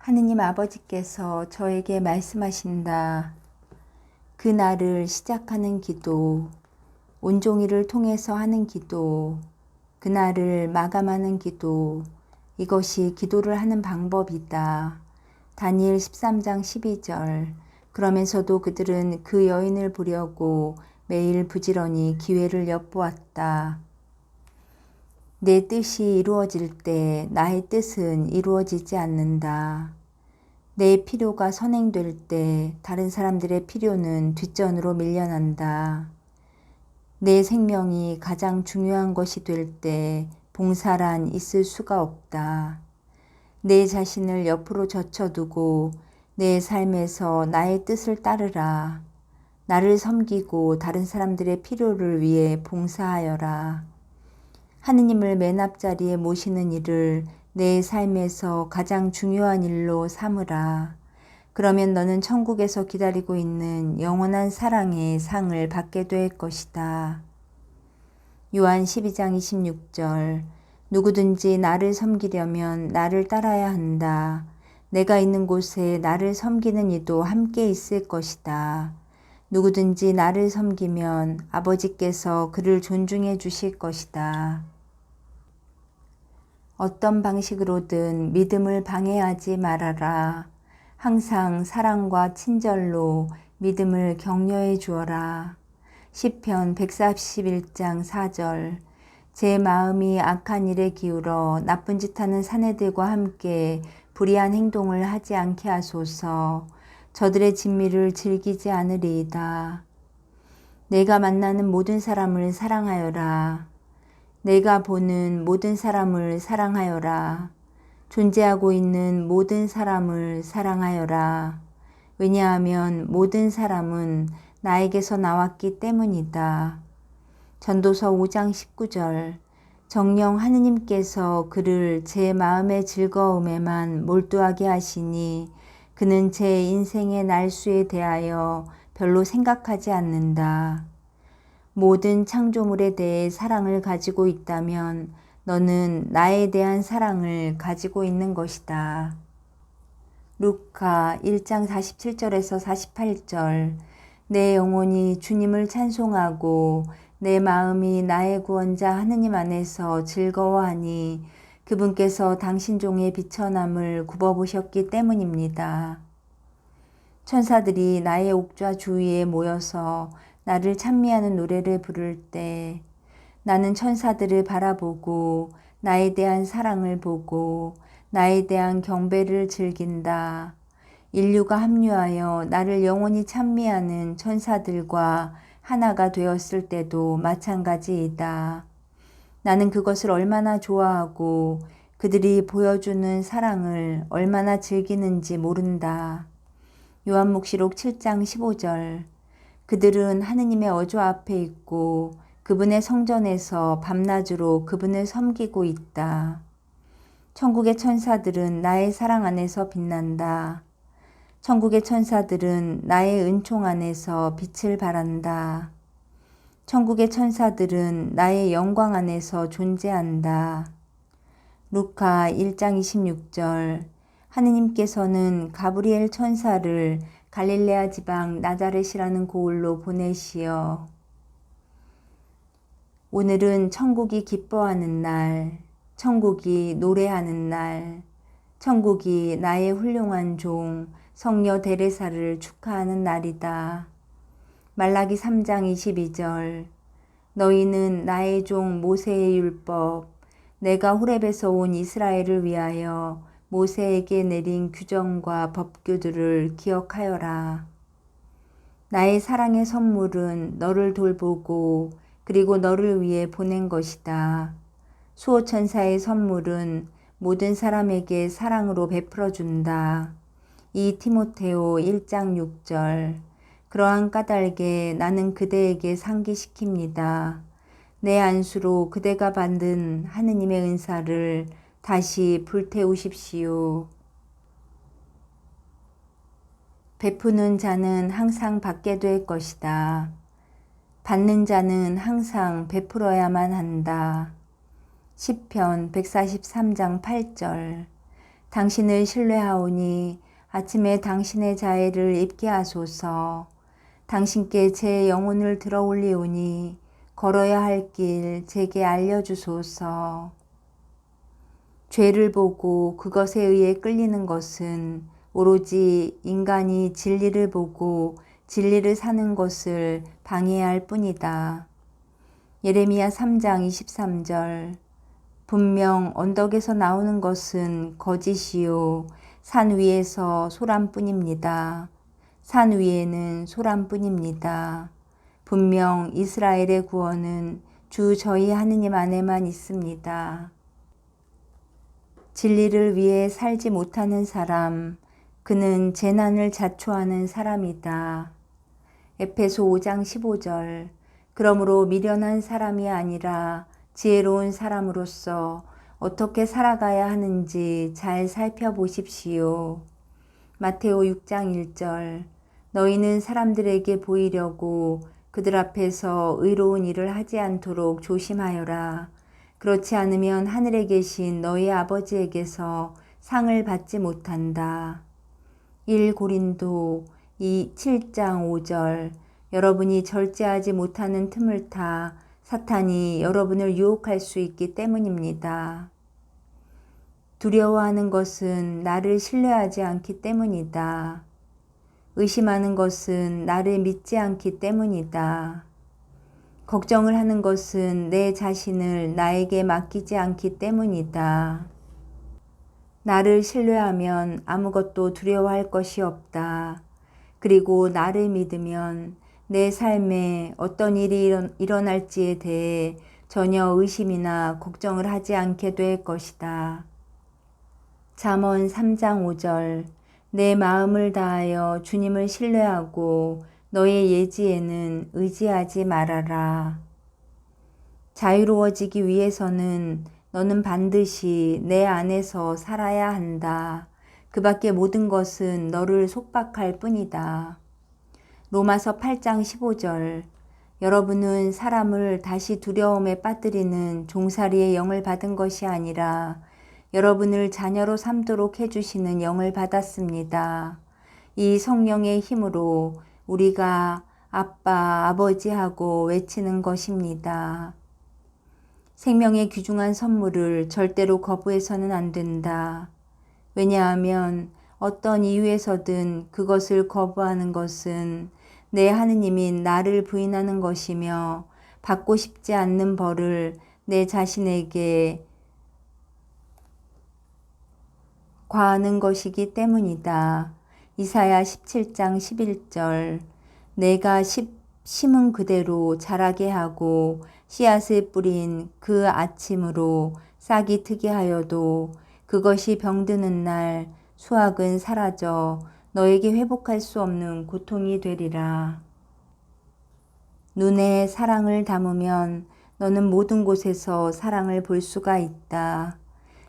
하느님 아버지께서 저에게 말씀하신다. 그 날을 시작하는 기도, 온종일을 통해서 하는 기도, 그 날을 마감하는 기도, 이것이 기도를 하는 방법이다. 다니엘 13장 12절. 그러면서도 그들은 그 여인을 보려고 매일 부지런히 기회를 엿보았다. 내 뜻이 이루어질 때 나의 뜻은 이루어지지 않는다. 내 필요가 선행될 때 다른 사람들의 필요는 뒷전으로 밀려난다. 내 생명이 가장 중요한 것이 될 때 봉사란 있을 수가 없다. 내 자신을 옆으로 젖혀두고 내 삶에서 나의 뜻을 따르라. 나를 섬기고 다른 사람들의 필요를 위해 봉사하여라. 하느님을 맨 앞자리에 모시는 일을 내 삶에서 가장 중요한 일로 삼으라. 그러면 너는 천국에서 기다리고 있는 영원한 사랑의 상을 받게 될 것이다. 요한 12장 26절. 누구든지 나를 섬기려면 나를 따라야 한다. 내가 있는 곳에 나를 섬기는 이도 함께 있을 것이다. 누구든지 나를 섬기면 아버지께서 그를 존중해 주실 것이다. 어떤 방식으로든 믿음을 방해하지 말아라. 항상 사랑과 친절로 믿음을 격려해 주어라. 시편 141장 4절. 제 마음이 악한 일에 기울어 나쁜 짓 하는 사내들과 함께 불의한 행동을 하지 않게 하소서. 저들의 진미를 즐기지 않으리이다. 내가 만나는 모든 사람을 사랑하여라. 내가 보는 모든 사람을 사랑하여라. 존재하고 있는 모든 사람을 사랑하여라. 왜냐하면 모든 사람은 나에게서 나왔기 때문이다. 전도서 5장 19절. 정녕 하느님께서 그를 제 마음의 즐거움에만 몰두하게 하시니 그는 제 인생의 날수에 대하여 별로 생각하지 않는다. 모든 창조물에 대해 사랑을 가지고 있다면 너는 나에 대한 사랑을 가지고 있는 것이다. 루카 1장 47절에서 48절. 내 영혼이 주님을 찬송하고 내 마음이 나의 구원자 하느님 안에서 즐거워하니 그분께서 당신 종의 비천함을 굽어보셨기 때문입니다. 천사들이 나의 옥좌 주위에 모여서 나를 찬미하는 노래를 부를 때 나는 천사들을 바라보고 나에 대한 사랑을 보고 나에 대한 경배를 즐긴다. 인류가 합류하여 나를 영원히 찬미하는 천사들과 하나가 되었을 때도 마찬가지이다. 나는 그것을 얼마나 좋아하고 그들이 보여주는 사랑을 얼마나 즐기는지 모른다. 요한묵시록 7장 15절. 그들은 하느님의 어조 앞에 있고 그분의 성전에서 밤낮으로 그분을 섬기고 있다. 천국의 천사들은 나의 사랑 안에서 빛난다. 천국의 천사들은 나의 은총 안에서 빛을 발한다. 천국의 천사들은 나의 영광 안에서 존재한다. 루카 1장 26절. 하느님께서는 가브리엘 천사를 갈릴레아 지방 나자렛이라는 고을로 보내시어 오늘은 천국이 기뻐하는 날, 천국이 노래하는 날, 천국이 나의 훌륭한 종 성녀 데레사를 축하하는 날이다. 말라기 3장 22절. 너희는 나의 종 모세의 율법, 내가 호렙에서 온 이스라엘을 위하여 모세에게 내린 규정과 법규들을 기억하여라. 나의 사랑의 선물은 너를 돌보고 그리고 너를 위해 보낸 것이다. 수호천사의 선물은 모든 사람에게 사랑으로 베풀어준다. 이 티모테오 1장 6절. 그러한 까닭에 나는 그대에게 상기시킵니다. 내 안수로 그대가 받은 하느님의 은사를 다시 불태우십시오. 베푸는 자는 항상 받게 될 것이다. 받는 자는 항상 베풀어야만 한다. 시편 143장 8절. 당신을 신뢰하오니 아침에 당신의 자애를 입게 하소서. 당신께 제 영혼을 들어 올리오니 걸어야 할 길 제게 알려주소서. 죄를 보고 그것에 의해 끌리는 것은 오로지 인간이 진리를 보고 진리를 사는 것을 방해할 뿐이다. 예레미야 3장 23절. 분명 언덕에서 나오는 것은 거짓이요 산 위에서 소란뿐입니다. 산 위에는 소란뿐입니다. 분명 이스라엘의 구원은 주 저희 하느님 안에만 있습니다. 진리를 위해 살지 못하는 사람, 그는 재난을 자초하는 사람이다. 에페소 5장 15절. 그러므로 미련한 사람이 아니라 지혜로운 사람으로서 어떻게 살아가야 하는지 잘 살펴보십시오. 마테오 6장 1절. 너희는 사람들에게 보이려고 그들 앞에서 의로운 일을 하지 않도록 조심하여라. 그렇지 않으면 하늘에 계신 너희 아버지에게서 상을 받지 못한다. 1고린도 7장 5절. 여러분이 절제하지 못하는 틈을 타 사탄이 여러분을 유혹할 수 있기 때문입니다. 두려워하는 것은 나를 신뢰하지 않기 때문이다. 의심하는 것은 나를 믿지 않기 때문이다. 걱정을 하는 것은 내 자신을 나에게 맡기지 않기 때문이다. 나를 신뢰하면 아무것도 두려워할 것이 없다. 그리고 나를 믿으면 내 삶에 어떤 일이 일어날지에 대해 전혀 의심이나 걱정을 하지 않게 될 것이다. 잠언 3장 5절. 내 마음을 다하여 주님을 신뢰하고 너의 예지에는 의지하지 말아라. 자유로워지기 위해서는 너는 반드시 내 안에서 살아야 한다. 그 밖의 모든 것은 너를 속박할 뿐이다. 로마서 8장 15절. 여러분은 사람을 다시 두려움에 빠뜨리는 종살이의 영을 받은 것이 아니라 여러분을 자녀로 삼도록 해주시는 영을 받았습니다. 이 성령의 힘으로 우리가 아빠, 아버지 하고 외치는 것입니다. 생명의 귀중한 선물을 절대로 거부해서는 안 된다. 왜냐하면 어떤 이유에서든 그것을 거부하는 것은 내 하느님인 나를 부인하는 것이며 받고 싶지 않는 벌을 내 자신에게 과하는 것이기 때문이다. 이사야 17장 11절. 내가 심은 그대로 자라게 하고 씨앗을 뿌린 그 아침으로 싹이 트게 하여도 그것이 병드는 날 수확은 사라져 너에게 회복할 수 없는 고통이 되리라. 눈에 사랑을 담으면 너는 모든 곳에서 사랑을 볼 수가 있다.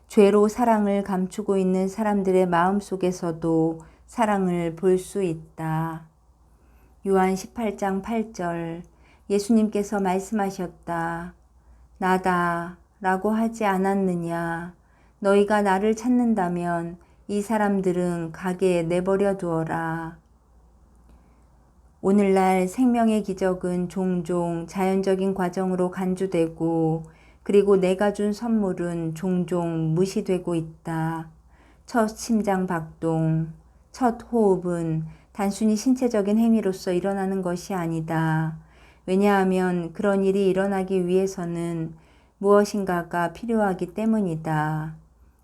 죄로 사랑을 감추고 있는 사람들의 마음 속에서도 사랑을 볼 수 있다. 요한 18장 8절. 예수님께서 말씀하셨다. 나다 라고 하지 않았느냐. 너희가 나를 찾는다면 이 사람들은 가게 내버려 두어라. 오늘날 생명의 기적은 종종 자연적인 과정으로 간주되고 그리고 내가 준 선물은 종종 무시되고 있다. 첫 심장 박동, 첫 호흡은 단순히 신체적인 행위로서 일어나는 것이 아니다. 왜냐하면 그런 일이 일어나기 위해서는 무엇인가가 필요하기 때문이다.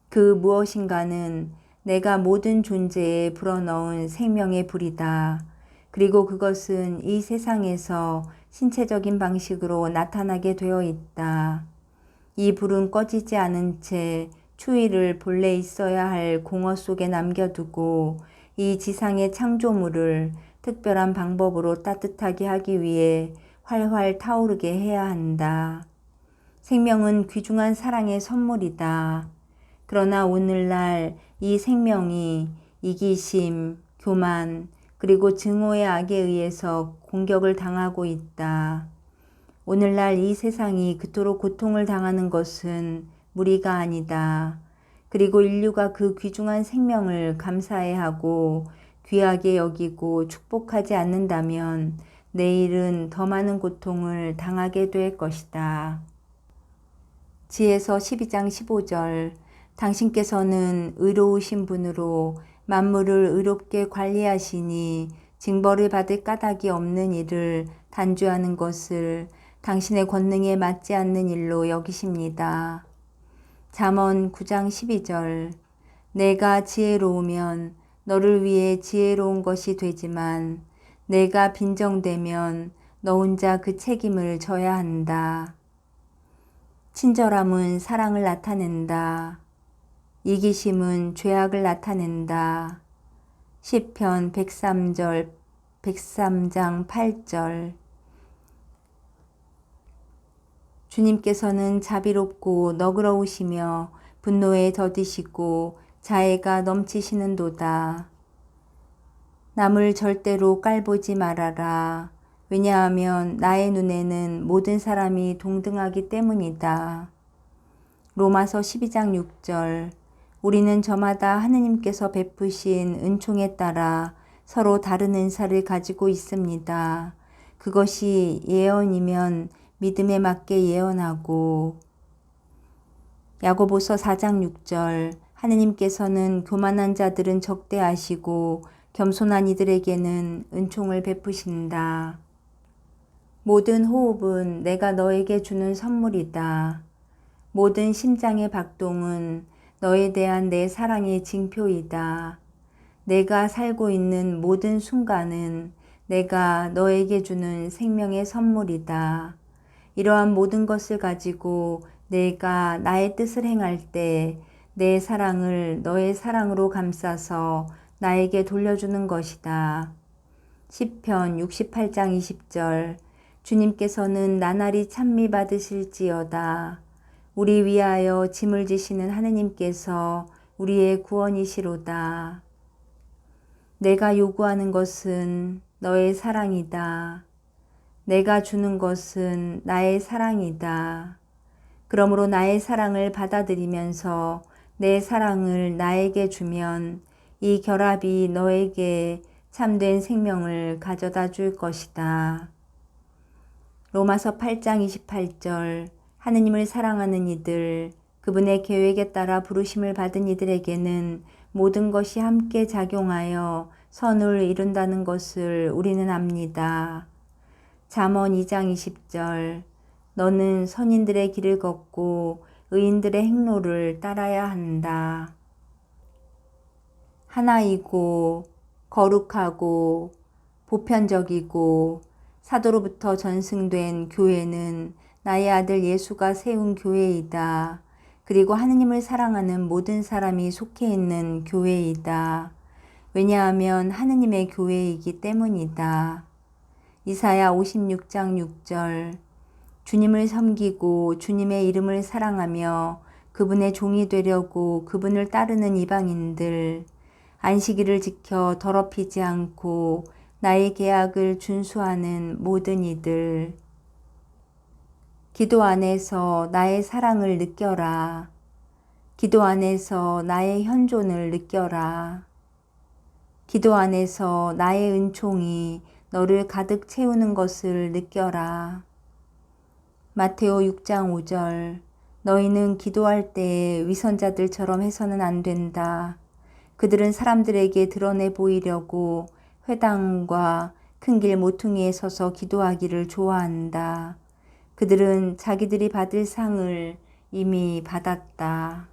그 무엇인가는 내가 모든 존재에 불어넣은 생명의 불이다. 그리고 그것은 이 세상에서 신체적인 방식으로 나타나게 되어 있다. 이 불은 꺼지지 않은 채 추위를 본래 있어야 할 공허 속에 남겨두고 이 지상의 창조물을 특별한 방법으로 따뜻하게 하기 위해 활활 타오르게 해야 한다. 생명은 귀중한 사랑의 선물이다. 그러나 오늘날 이 생명이 이기심, 교만, 그리고 증오의 악에 의해서 공격을 당하고 있다. 오늘날 이 세상이 그토록 고통을 당하는 것은 무리가 아니다. 그리고 인류가 그 귀중한 생명을 감사해하고 귀하게 여기고 축복하지 않는다면 내일은 더 많은 고통을 당하게 될 것이다. 지혜서 12장 15절 당신께서는 의로우신 분으로 만물을 의롭게 관리하시니 징벌을 받을 까닭이 없는 일을 단죄하는 것을 당신의 권능에 맞지 않는 일로 여기십니다. 잠언 9장 12절 내가 지혜로우면 너를 위해 지혜로운 것이 되지만 내가 빈정되면 너 혼자 그 책임을 져야 한다. 친절함은 사랑을 나타낸다. 이기심은 죄악을 나타낸다. 시편 103장 8절 주님께서는 자비롭고 너그러우시며 분노에 더디시고 자애가 넘치시는도다. 남을 절대로 깔보지 말아라. 왜냐하면 나의 눈에는 모든 사람이 동등하기 때문이다. 로마서 12장 6절 우리는 저마다 하느님께서 베푸신 은총에 따라 서로 다른 은사를 가지고 있습니다. 그것이 예언이면 믿음에 맞게 예언하고 야고보서 4장 6절 하느님께서는 교만한 자들은 적대하시고 겸손한 이들에게는 은총을 베푸신다. 모든 호흡은 내가 너에게 주는 선물이다. 모든 심장의 박동은 너에 대한 내 사랑의 징표이다. 내가 살고 있는 모든 순간은 내가 너에게 주는 생명의 선물이다. 이러한 모든 것을 가지고 내가 나의 뜻을 행할 때 내 사랑을 너의 사랑으로 감싸서 나에게 돌려주는 것이다. 시편 68장 20절 주님께서는 나날이 찬미 받으실지어다. 우리 위하여 짐을 지시는 하느님께서 우리의 구원이시로다. 내가 요구하는 것은 너의 사랑이다. 내가 주는 것은 나의 사랑이다. 그러므로 나의 사랑을 받아들이면서 내 사랑을 나에게 주면 이 결합이 너에게 참된 생명을 가져다 줄 것이다. 로마서 8장 28절 하느님을 사랑하는 이들, 그분의 계획에 따라 부르심을 받은 이들에게는 모든 것이 함께 작용하여 선을 이룬다는 것을 우리는 압니다. 잠언 2장 20절 너는 선인들의 길을 걷고 의인들의 행로를 따라야 한다. 하나이고 거룩하고 보편적이고 사도로부터 전승된 교회는 나의 아들 예수가 세운 교회이다. 그리고 하느님을 사랑하는 모든 사람이 속해 있는 교회이다. 왜냐하면 하느님의 교회이기 때문이다. 이사야 56장 6절 주님을 섬기고 주님의 이름을 사랑하며 그분의 종이 되려고 그분을 따르는 이방인들, 안식일을 지켜 더럽히지 않고 나의 계약을 준수하는 모든 이들. 기도 안에서 나의 사랑을 느껴라. 기도 안에서 나의 현존을 느껴라. 기도 안에서 나의 은총이 너를 가득 채우는 것을 느껴라. 마테오 6장 5절 너희는 기도할 때에 위선자들처럼 해서는 안 된다. 그들은 사람들에게 드러내 보이려고 회당과 큰 길 모퉁이에 서서 기도하기를 좋아한다. 그들은 자기들이 받을 상을 이미 받았다.